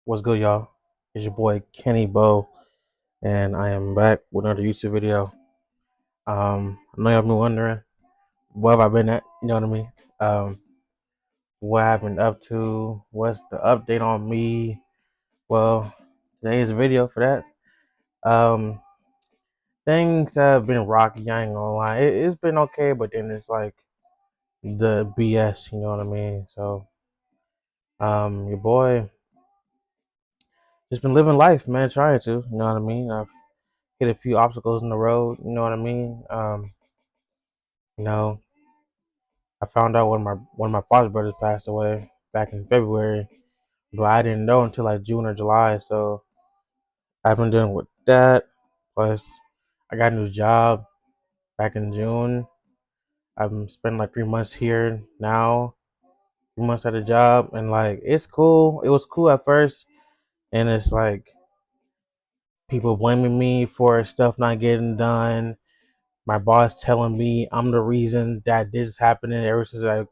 What's good, y'all? It's your boy Kenny Bo, and I am back with another YouTube video. I know y'all been wondering where have I been at. You know what I mean? Um, what I've been up to? What's the update on me? Well, today's video for that. Things have been rocky. I ain't gonna lie. It's been okay, but then it's like the BS. You know what I mean? So, your boy just been living life, man. Trying to. You know what I mean? I've hit a few obstacles in the road. You know what I mean? You know, I found out one of my father's brothers passed away back in February, but I didn't know until like June or July. So I've been dealing with that. Plus, I got a new job back in June. I've been spending like 3 months here now, 3 months at a job, and like it's cool. It was cool at first, and it's like people blaming me for stuff not getting done. My boss telling me I'm the reason that this is happening ever since I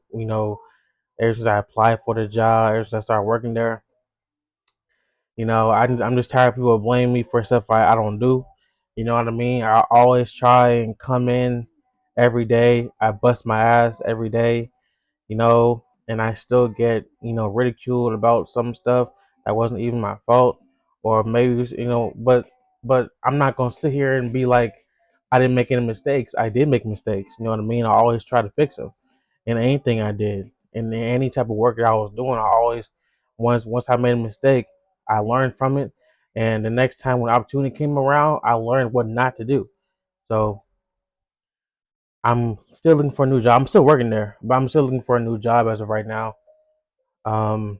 applied for the job, ever since I started working there. I'm just tired of people blaming me for stuff I don't do. You know what I mean? I always try and come in every day. I bust my ass every day, and I still get, ridiculed about some stuff that wasn't even my fault. Or maybe, but I'm not going to sit here and be like, I didn't make any mistakes. I did make mistakes. You know what I mean? I always try to fix them in anything I did, in any type of work that I was doing. I always, once I made a mistake, I learned from it, and the next time when opportunity came around, I learned what not to do. So I'm still looking for a new job. I'm still working there, but I'm still looking for a new job as of right now. Um,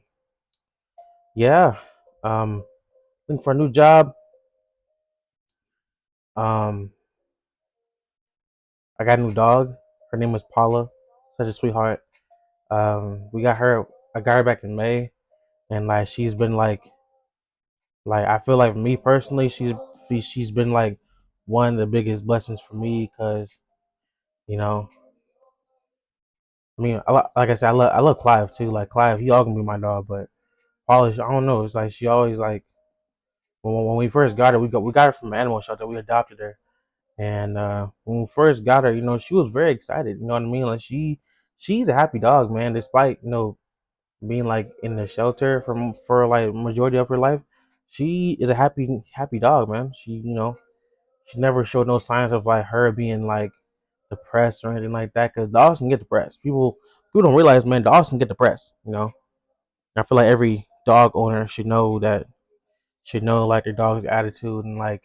yeah, looking for a new job. Um, I got a new dog. Her name is Paula. Such a sweetheart. We got her. I got her back in May, and like she's been like I feel like me personally, she's been like one of the biggest blessings for me because you know, I mean, like I said, I love Clive too. Like Clive, he all gonna be my dog, but Polish, I don't know. It's like she always like when we first got her, we got her from an animal shelter. We adopted her, and when we first got her, she was very excited. You know what I mean? Like she's a happy dog, man. Despite being like in the shelter for like majority of her life, she is a happy dog, man. She never showed no signs of like her being like depressed or anything like that. Cause dogs can get depressed. People don't realize, man, dogs can get depressed. I feel like every dog owner should know like their dog's attitude and like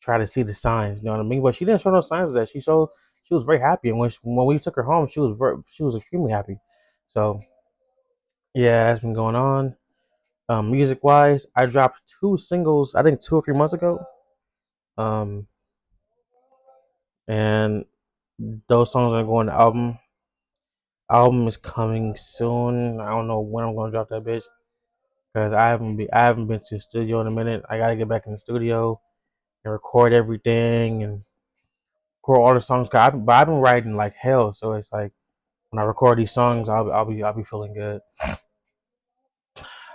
try to see the signs. You know what I mean? But she didn't show no signs of that. She was very happy, and when we took her home, she was extremely happy. So yeah, that's been going on. Music wise, I dropped two singles. I think 2 or 3 months ago. Um, and those songs are going to album. Album is coming soon. I don't know when I'm gonna drop that bitch because I haven't been to the studio in a minute. I gotta get back in the studio and record everything and record all the songs. But I've been writing like hell, so it's like when I record these songs, I'll be feeling good.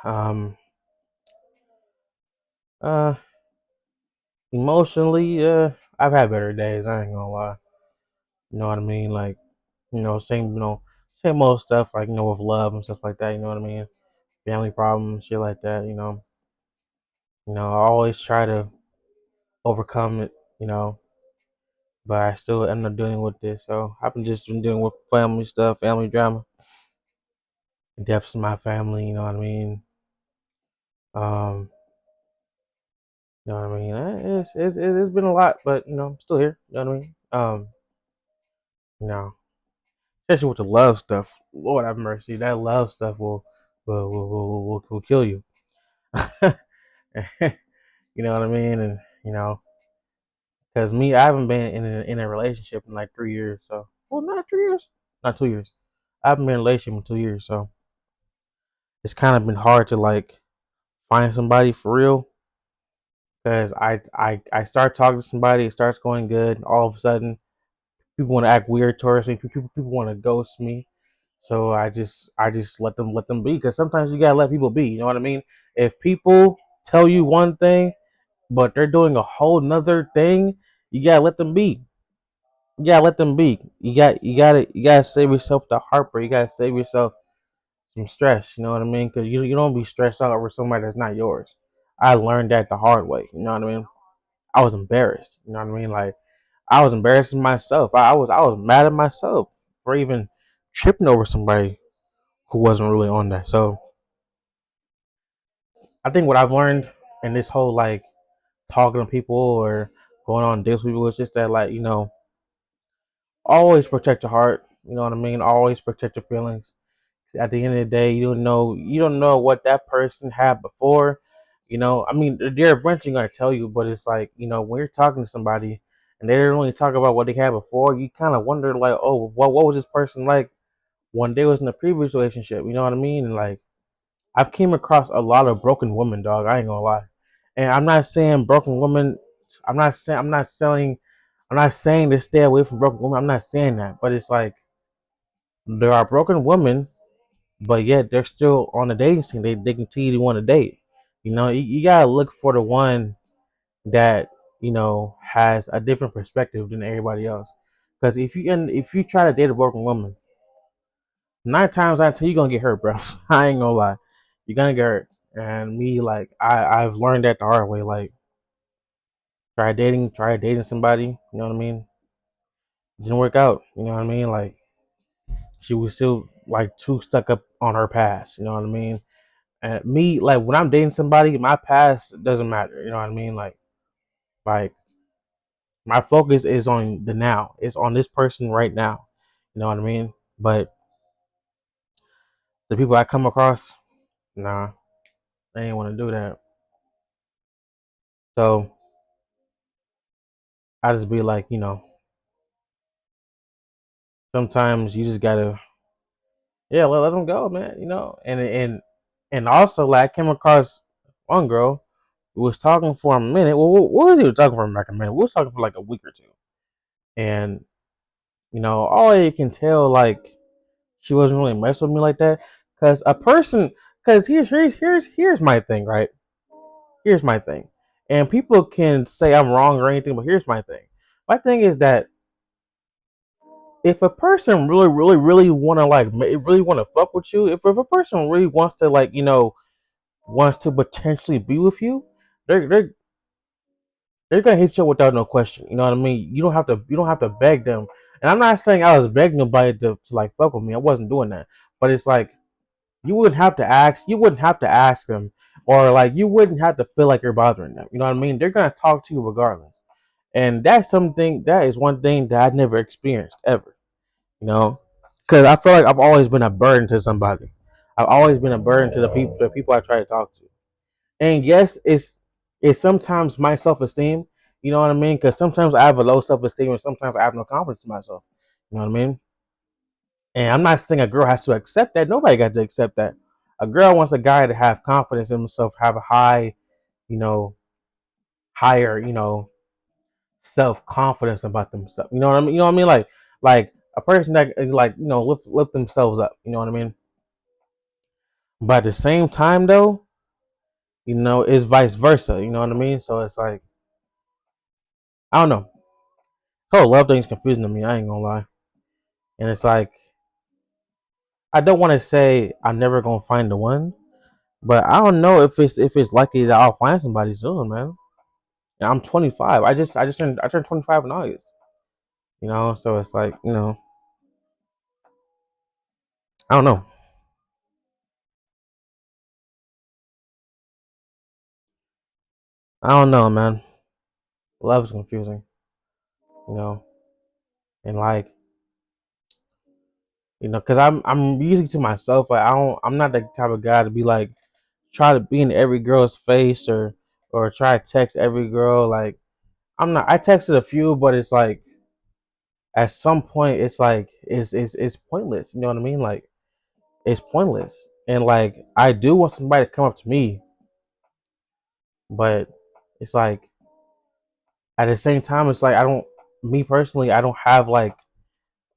Um, uh, Emotionally, I've had better days. I ain't gonna lie. You know what I mean? Like same old stuff. Like with love and stuff like that. You know what I mean? Family problems, shit like that. I always try to overcome it. You know, but I still end up dealing with this. So I've been dealing with family stuff, family drama, deaths in my family. You know what I mean? Um, you know what I mean? It's been a lot, but I'm still here. You know what I mean? You know, especially with the love stuff. Lord have mercy, that love stuff will kill you. You know what I mean? And because me, I haven't been in a relationship in like 3 years. So, well, not 3 years, not 2 years. I haven't been in a relationship in 2 years, so it's kind of been hard to like find somebody for real. Because I start talking to somebody, it starts going good. All of a sudden, people want to act weird towards me. People want to ghost me. So I just let them be, because sometimes you gotta let people be. You know what I mean? If people tell you one thing but they're doing a whole nother thing, you gotta let them be. You gotta let them be. You gotta save yourself the heartbreak. You gotta save yourself some stress. You know what I mean? Because you don't be stressed out over somebody that's not yours. I learned that the hard way. You know what I mean? I was embarrassed. You know what I mean? Like, I was embarrassing myself. I was mad at myself for even tripping over somebody who wasn't really on that. So I think what I've learned in this whole like talking to people or going on dates with people is just that, like, always protect your heart. You know what I mean? Always protect your feelings. At the end of the day, you don't know what that person had before. I mean, they're eventually gonna tell you, but it's like, when you're talking to somebody and they don't really talk about what they had before, you kind of wonder, like, oh, what was this person like when they was in a previous relationship? You know what I mean? And like, I've came across a lot of broken women, dog. I ain't gonna lie. And I'm not saying broken women. I'm not saying to stay away from broken women. I'm not saying that, but it's like there are broken women, but yet they're still on the dating scene. They continue to want to date. You gotta look for the one that has a different perspective than everybody else. Because if you try to date a broken woman, 9 times out of 10 you're gonna get hurt, bro. I ain't gonna lie, you're gonna get hurt. And me, like, I've learned that the hard way. Like, try dating somebody. You know what I mean? It didn't work out. You know what I mean? Like, she was still like too stuck up on her past. You know what I mean? And me, like, when I'm dating somebody, my past doesn't matter. You know what I mean? Like my focus is on the now. It's on this person right now. You know what I mean? But the people I come across, nah, they ain't want to do that. So I just be like, sometimes you just gotta, yeah, let them go, man. And also, like, I came across one girl who was talking for a minute. Well, what was he talking for like a minute? We was talking for like a week or two, and all you can tell, like, she wasn't really messing with me like that. Cause a person, cause here's my thing, right? Here's my thing, and people can say I'm wrong or anything, but here's my thing. My thing is that if a person really, really, really wanna really wanna fuck with you, if a person really wants to, like, wants to potentially be with you, they're they're gonna hit you without no question. You know what I mean? You don't have to beg them. And I'm not saying I was begging nobody to like fuck with me. I wasn't doing that. But it's like, you wouldn't have to ask them, or like you wouldn't have to feel like you're bothering them. You know what I mean? They're gonna talk to you regardless. And that is one thing that I never experienced ever. You know, because I feel like I've always been a burden to somebody. I've always been a burden to the people I try to talk to. And yes, it's sometimes my self esteem. You know what I mean? Because sometimes I have a low self esteem, and sometimes I have no confidence in myself. You know what I mean? And I'm not saying a girl has to accept that. Nobody got to accept that. A girl wants a guy to have confidence in himself, have a you know, higher, self confidence about themselves. You know what I mean? You know what I mean? Like a person that, like, lift themselves up. You know what I mean? But at the same time, though, it's vice versa. You know what I mean? So it's like, I don't know. Whole love thing's confusing to me. I ain't gonna lie. And it's like, I don't want to say I'm never gonna find the one, but I don't know if it's likely that I'll find somebody soon, man. And I'm 25. I turned 25 in August. So it's like, I don't know. I don't know, man. Love is confusing, you know, and like, because I'm usually to myself. Like, I'm not the type of guy to be like try to be in every girl's face, or try to text every girl. Like, I'm not. I texted a few, but it's like at some point it's like it's pointless. You know what I mean? Like, it's pointless. And like, I do want somebody to come up to me, but it's like at the same time, it's like, I don't. Me personally, I don't have like,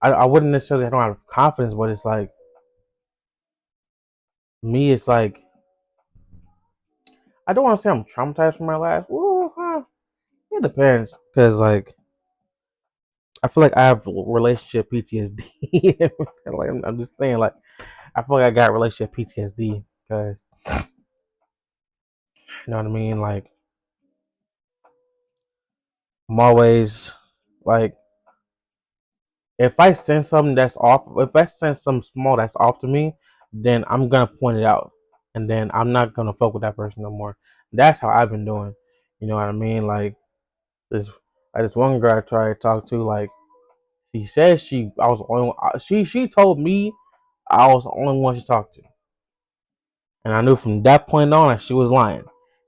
I wouldn't necessarily, I don't have confidence, but it's like, me, it's like I don't want to say I'm traumatized from my last. Well, it depends, because like I feel like I have relationship PTSD. Like I'm just saying, like I feel like I got relationship PTSD because you know what I mean. Like I'm always like if I sense something that's off, if I sense something small that's off to me, then I'm gonna point it out, and then I'm not gonna fuck with that person no more. That's how I've been doing. You know what I mean? This, like this one girl I tried to talk to, like she said I was the only one, she told me I was the only one she talked to, and I knew from that point on that she was lying,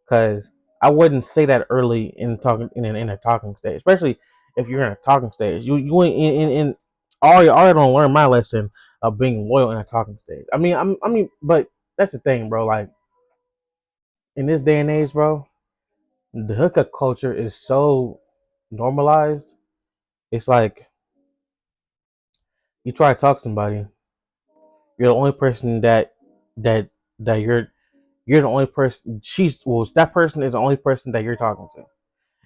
because I wouldn't say that early in talking in a talking stage, especially if you're in a talking stage. You ain't in already don't learn my lesson of being loyal in a talking stage. But that's the thing, bro. Like in this day and age, bro, the hookup culture is so normalized. It's like you try to talk to somebody, you're the only person that that you're the only person. That person is the only person that you're talking to.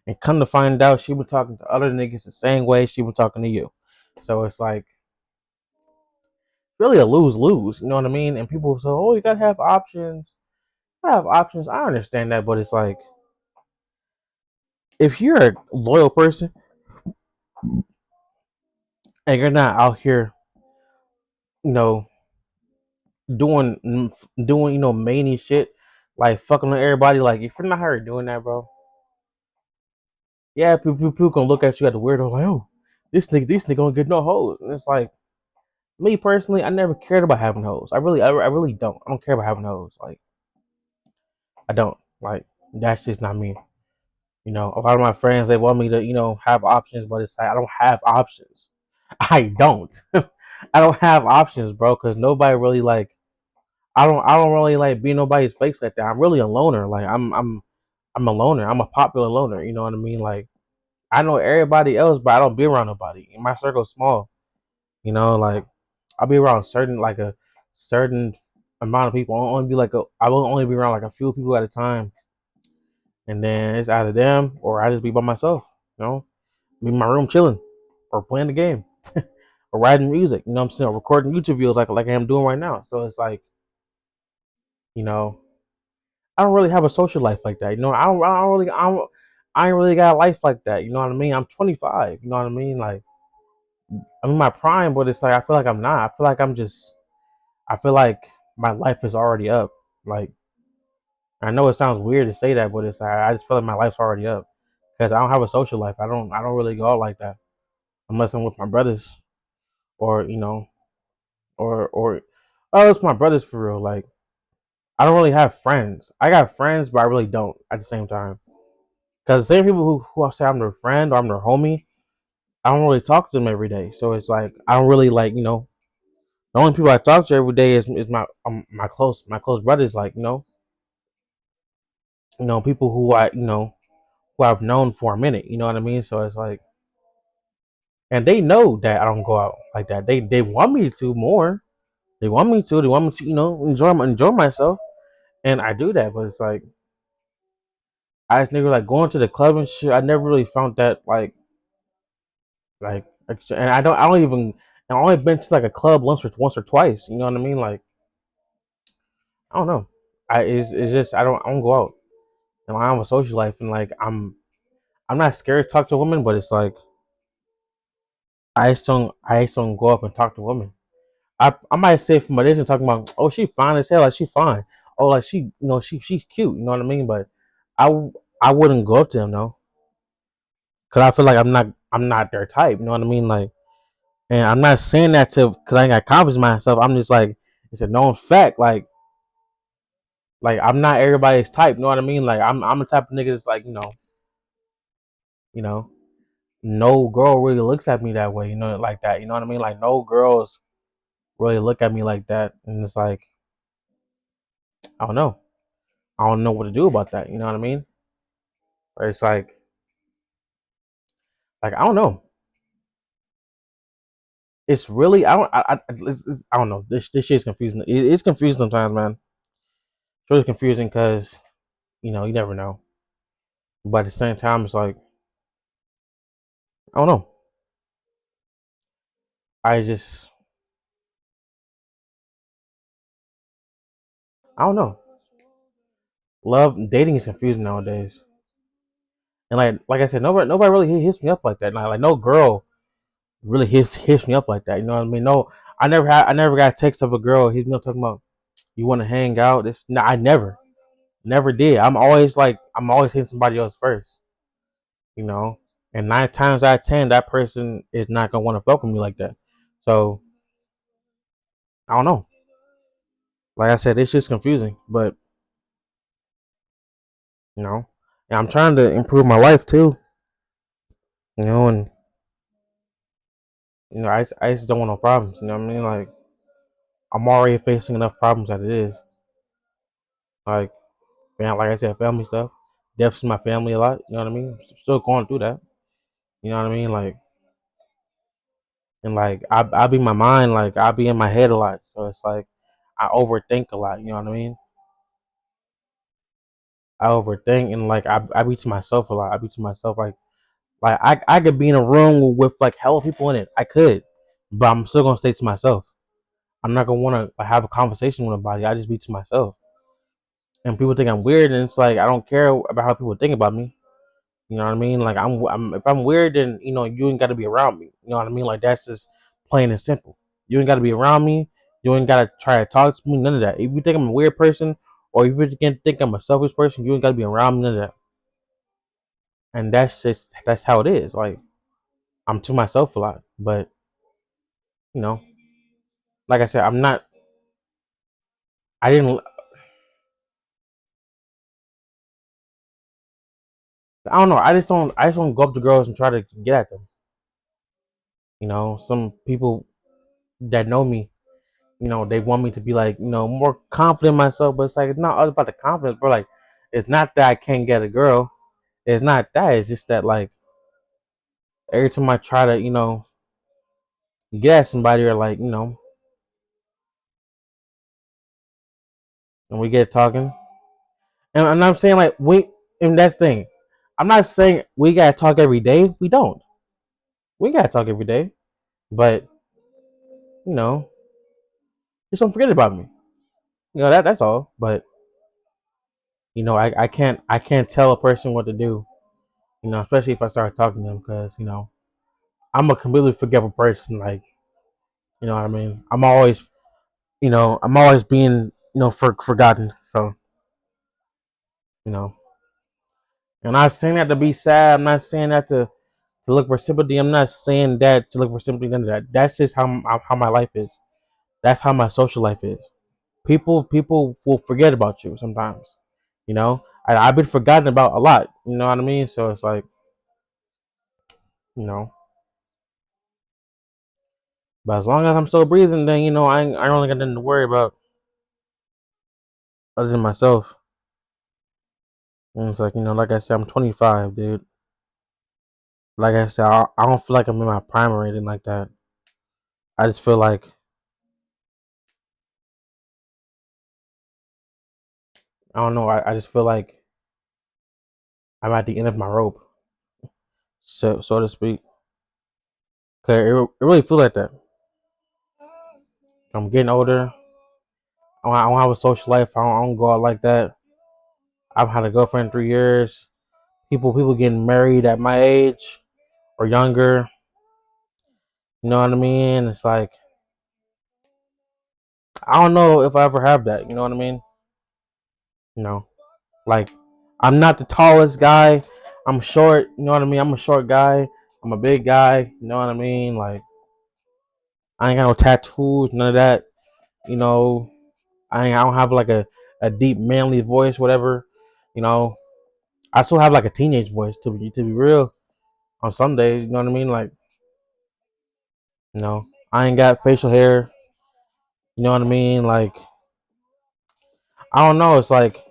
And come to find out, she been talking to other niggas the same way she been talking to you. So it's like really a lose lose. You know what I mean? And people say, "Oh, you gotta have options." I have options. I understand that, but it's like if you're a loyal person and you're not out here, you know, doing many shit like fucking with everybody. Like if you're not here doing that, bro, yeah, people gonna look at you as a weirdo. Like, oh, this nigga don't get no hoes. And it's like me personally, I never cared about having hoes. I really don't. I don't care about having hoes. Like I don't. Like that's just not me. You know, a lot of my friends they want me to, have options, but it's like I don't have options. I don't. I don't have options, bro, because nobody really like. I don't really like being nobody's face like that. I'm really a loner. Like I'm a loner. I'm a popular loner. You know what I mean? Like I know everybody else, but I don't be around nobody. My circle's small. Like I'll be around a certain amount of people. I will only be around like a few people at a time, and then it's either them or I just be by myself. Be in my room chilling, or playing the game, or writing music. You know what I'm saying? Or recording YouTube videos like I am doing right now. So it's like, you know, I don't really have a social life like that. I ain't really got a life like that. You know what I mean? I'm 25. You know what I mean? Like I'm in my prime, but it's like I feel like I'm not. I feel like I'm just. I feel like my life is already up. Like I know it sounds weird to say that, but it's I just feel like my life's already up because I don't have a social life. I don't really go out like that unless I'm with my brothers or or oh it's my brothers for real. Like I don't really have friends. I got friends, but I really don't at the same time. Because the same people who say I'm their friend or I'm their homie, I don't really talk to them every day. So it's like I don't really like the only people I talk to every day is my close brothers. Like people who I've known for a minute. You know what I mean? So it's like, and they know that I don't go out like that. They want me to more. They want me to. They want me to enjoy myself, and I do that. But it's like I just never like going to the club and shit. I never really found that like, and I don't even. I only been to like a club once or twice. You know what I mean? Like I don't know. It's just I don't go out. And I have a social life, and like I'm not scared to talk to women, but it's like I just don't go up and talk to women. I might say from my distance talking about, oh, she fine as hell, like she fine. Oh, like she's cute. You know what I mean? But I I wouldn't go up to them though, cause I feel like I'm not their type. You know what I mean? Like, and I'm not saying that to cause I ain't got confidence in myself. I'm just like it's a known fact. Like I'm not everybody's type. You know what I mean? Like I'm the type of nigga that's like you know no girl really looks at me that way. Like that. You know what I mean? Like no girls really look at me like that, and it's like I don't know. I don't know what to do about that. You know what I mean? But it's like I don't know. It's really I don't know. This shit's confusing. It's confusing sometimes, man. it's really confusing because you never know. But at the same time, it's like I don't know. I just I don't know. Love dating is confusing nowadays, and like I said, nobody really hits me up like that. Like no girl really hits me up like that. You know what I mean? No, I never got a text of a girl hitting me up talking about you want to hang out. This no, I never did. I'm always hitting somebody else first. You know, and 9 times out of 10, that person is not gonna want to fuck with me like that. So I don't know. Like I said, it's just confusing, but you know, and I'm trying to improve my life too. And I just don't want no problems. You know what I mean? Like I'm already facing enough problems as it is. Like like I said, family stuff. Deaths in my family a lot. You know what I mean? I'm still going through that. You know what I mean? Like and like I be in my mind, like I be in my head a lot. So it's like I overthink a lot. You know what I mean? I overthink and like I be to myself a lot. I be to myself like I could be in a room with like hella people in it. I could, but I'm still gonna stay to myself. I'm not gonna want to have a conversation with anybody. I just be to myself. And people think I'm weird, and it's like I don't care about how people think about me. You know what I mean? Like I'm if I'm weird, then you ain't got to be around me. You know what I mean? Like that's just plain and simple. You ain't got to be around me. You ain't got to try to talk to me. None of that. If you think I'm a weird person, or if you can think I'm a selfish person, you ain't got to be around me. None of that. And that's how it is. Like I'm to myself a lot, but you know, like I said, I'm not. I didn't. I don't know. I just don't. I just don't go up to girls and try to get at them. Some people that know me, they want me to be like, more confident in myself, but it's like it's not all about the confidence, bro. Like, it's not that I can't get a girl. It's not that. It's just that like every time I try to, get at somebody or like, and we get talking, and I'm saying like and that's the thing. I'm not saying we gotta talk every day. We don't. We gotta talk every day, but you know, just don't forget about me. That's all. But I can't tell a person what to do. Especially if I start talking to them because I'm a completely forgetful person. Like what I mean. I'm always being forgotten. So you know, and I'm not saying that to be sad. I'm not saying that to look for sympathy. I'm not saying that to look for sympathy. None of that. That's just how my life is. That's how my social life is. People will forget about you sometimes. I've been forgotten about a lot. You know what I mean? So it's like you know, but as long as I'm still breathing, then I don't got nothing to worry about other than myself. And it's like like I said, I'm 25, dude. Like I said, I don't feel like I'm in my prime or anything like that. I just feel like I don't know. I just feel like I'm at the end of my rope, so to speak. Cause it really feel like that. I'm getting older. I don't have a social life. I don't go out like that. I've had a girlfriend in 3 years. People getting married at my age or younger. You know what I mean? It's like I don't know if I ever have that. You know what I mean? You know, like I'm not the tallest guy. I'm short. You know what I mean? I'm a short guy. I'm a big guy. You know what I mean? Like I ain't got no tattoos, none of that. You know, I don't have like a deep manly voice, whatever. You know, I still have like a teenage voice to be real on some days. You know what I mean? Like I ain't got facial hair. You know what I mean? Like I don't know. It's like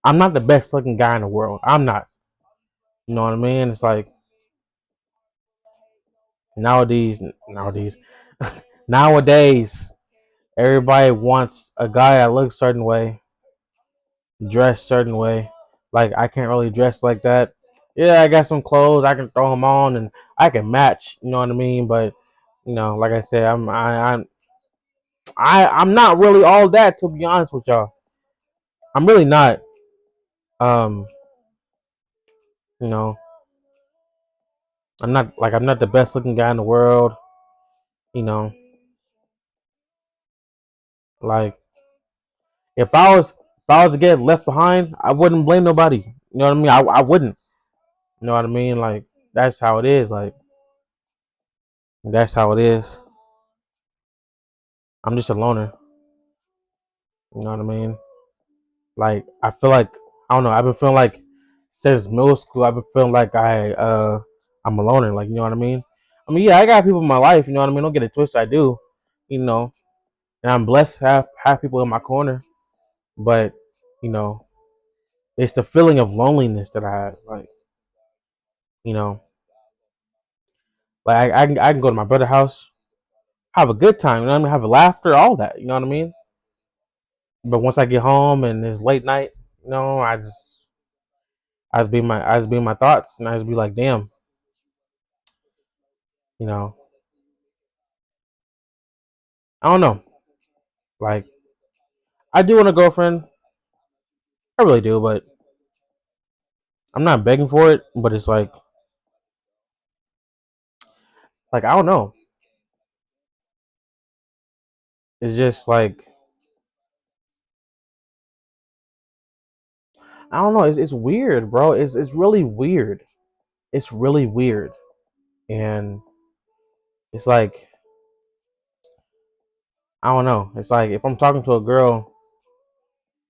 I'm not the best looking guy in the world. I'm not. You know what I mean? It's like nowadays, nowadays, everybody wants a guy that looks a certain way. dress certain way. Like I can't really dress like that. Yeah, I got some clothes I can throw them on and I can match. You know what I mean? But like I said, I'm not really all that, to be honest with y'all. I'm really not. Um, you know, I'm not the best looking guy in the world. You know, like if I was to get left behind, I wouldn't blame nobody. You know what I mean? I wouldn't. You know what I mean? Like that's how it is. Like that's how it is. I'm just a loner. You know what I mean? Like I feel like I don't know. I've been feeling like since middle school. I've been feeling like I'm a loner. Like you know what I mean? I mean, yeah, I got people in my life. You know what I mean? Don't get it twisted. I do. You know, and I'm blessed to have people in my corner. But you know, it's the feeling of loneliness that I have. Like you know, like I can go to my brother's house, have a good time. You know what I mean? Have a laughter, all that. You know what I mean? But once I get home and it's late night, I just be in my thoughts, and I just be like, damn, you know, I don't know. Like I do want a girlfriend, I really do, but I'm not begging for it. But it's like I don't know. It's just like I don't know. It's weird, bro. It's really weird. It's really weird, and it's like I don't know. It's like if I'm talking to a girl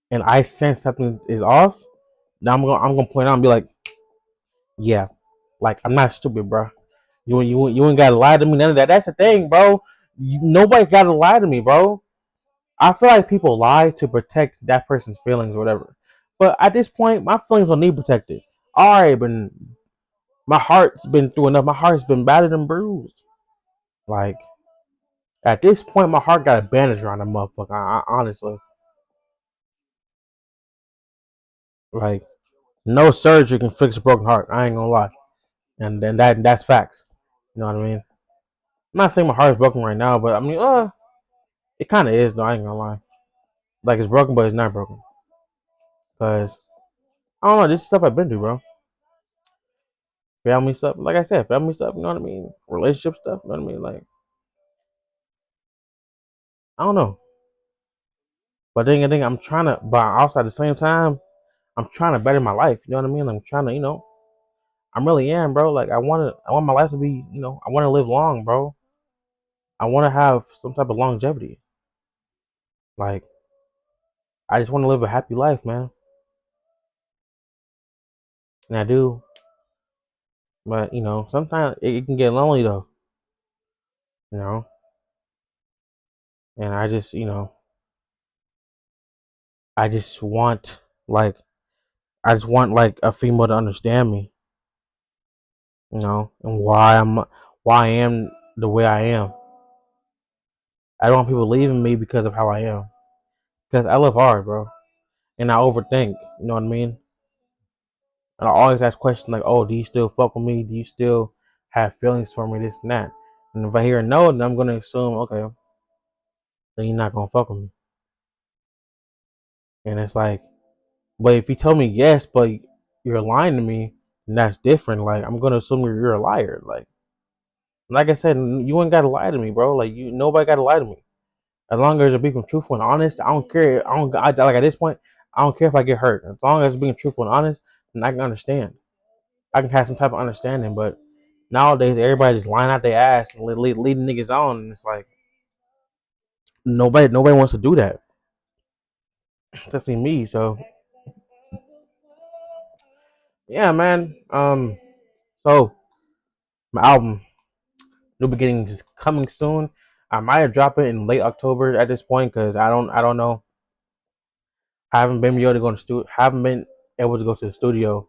and I sense something is off, then I'm gonna point out and be like, yeah, like I'm not stupid, bro. You ain't gotta lie to me. None of that. That's the thing, bro. Nobody gotta lie to me, bro. I feel like people lie to protect that person's feelings or whatever. But at this point, my feelings don't need protected. Alright, been my heart's been through enough. My heart's been battered and bruised. Like at this point, my heart got a bandage around the motherfucker. Honestly, like no surgery can fix a broken heart. I ain't gonna lie, and then that's facts. You know what I mean? I'm not saying my heart's broken right now, but I mean, it kind of is though. I ain't gonna lie. Like it's broken, but it's not broken. Cause I don't know. This is stuff I've been through, bro. Family stuff. Like I said, family stuff. You know what I mean? Relationship stuff. You know what I mean? Like I don't know. But then again, I'm trying to. But also at the same time, I'm trying to better my life. You know what I mean? I'm trying to. I really am, bro. Like I want my life to be. I want to live long, bro. I want to have some type of longevity. Like I just want to live a happy life, man. And I do. But sometimes it can get lonely though. You know. And I just want like I just want like a female to understand me. And why I am the way I am. I don't want people leaving me because of how I am. Because I live hard, bro, and I overthink. You know what I mean? And I always ask questions like, "Oh, do you still fuck with me? Do you still have feelings for me? This and that." And if I hear a no, then I'm gonna assume, okay, then you're not gonna fuck with me. And it's like, but if you tell me yes, but you're lying to me, then that's different. Like I'm gonna assume you're a liar. Like I said, you ain't gotta lie to me, bro. Like nobody gotta lie to me. As long as you're being truthful and honest, I don't care. Like at this point, I don't care if I get hurt. As long as you're being truthful and honest, then I can understand. I can have some type of understanding. But nowadays, everybody just lying out their ass and leading niggas on, and it's like nobody wants to do that. Especially me. So yeah, man. So my album, New Beginnings, is coming soon. I might drop it in late October at this point because I don't know. I haven't been able to go to haven't been able to go to the studio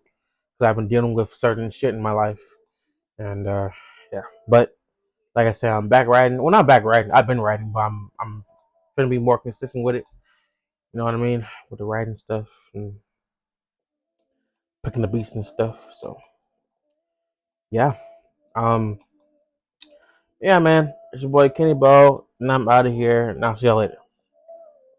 because I've been dealing with certain shit in my life. And yeah, but like I said, I'm back writing. Well, not back writing. I've been writing, but I'm gonna be more consistent with it. You know what I mean? With the writing stuff and picking the beats and stuff. So yeah. Um yeah, man. It's your boy Kenny Bo, and I'm out of here. And I'll see y'all later.